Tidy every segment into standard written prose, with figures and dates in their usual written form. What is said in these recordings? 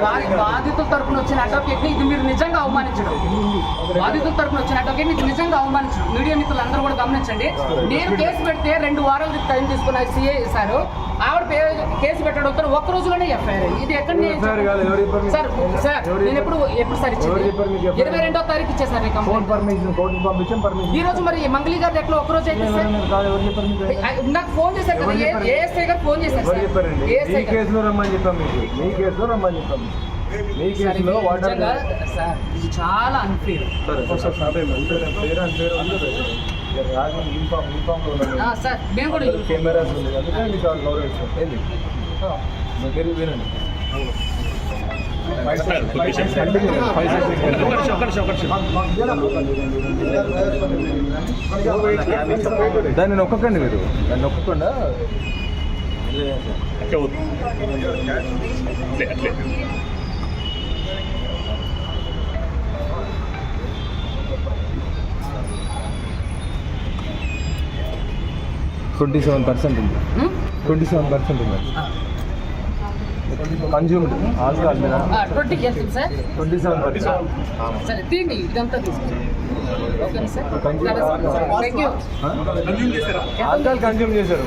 బాధితుల తరపున వచ్చిన అడ్వకేట్ ని ఇది మీరు నిజంగా అవమానించడం. బాధితుల తరపున వచ్చిన అడ్వకేట్ ని ఇది నిజంగా అవమానించడం. మీడియా మిత్రులు అందరూ కూడా గమనించండి. నేను కేసు పెడితే 2 వారాలు టైం తీసుకున్న సిఐ సార్ ఆవిడ కేసు పెట్టడం ఒక్క రోజులోనే ఎఫ్ఐఆర్. ఇది ఎక్కడ సార్? నేను ఎప్పుడు సార్ ఇచ్చింది 22వ తారీఖు ఇచ్చేసారు ఈ రోజు. మరి మంగళి గారు ఎట్లా ఒక్కరోజు అయితే సార్ నాకు ఫోన్ చేశారు కదా, ఏఎస్ఐ గారు ఫోన్ చేశారు సార్. ఇది చాలా అన్ఫేర్ సార్. మేము కూడా కెమెరాస్ ఉంది వినండి. దాన్ని నొక్కకండి మీరు, దాన్ని నొక్కకుండా అట్లే 27% ఉంది. 27% ఉంది కన్జ్యూమ్డ్ ఆల్కహాల్ మీద 27%. సరే తీయండి ఇదంతా తీసుకోండి. ఆల్కహాల్ కన్జ్యూమ్ చేశారు.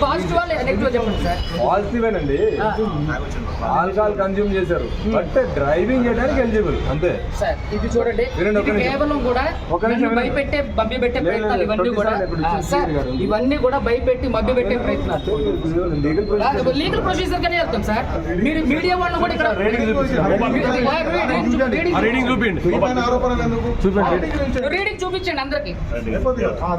పాజిటివ్ నెగిటివ్ చెప్పండి సార్. పాజిటివేనండి, ఆల్కహాల్ కన్జ్యూమ్ చేశారు బట్ డ్రైవింగ్ చేయడానికి ఎలిజిబుల్ అంతే సార్. ఇది చూడండి, కేవలం కూడా భయపెట్టే మభ్య పెట్టే ప్రయత్నాలు ఇవన్నీ కూడా సార్. ఇవన్నీ కూడా భయపెట్టి మభ్య పెట్టే ప్రయత్నాలు లీగల్ ప్రొసీజర్ గానే వెళ్తాం సార్. మీరు మీడియా వాళ్ళు కూడా ఇక్కడ రీడింగ్ చూపించండి అందరికి.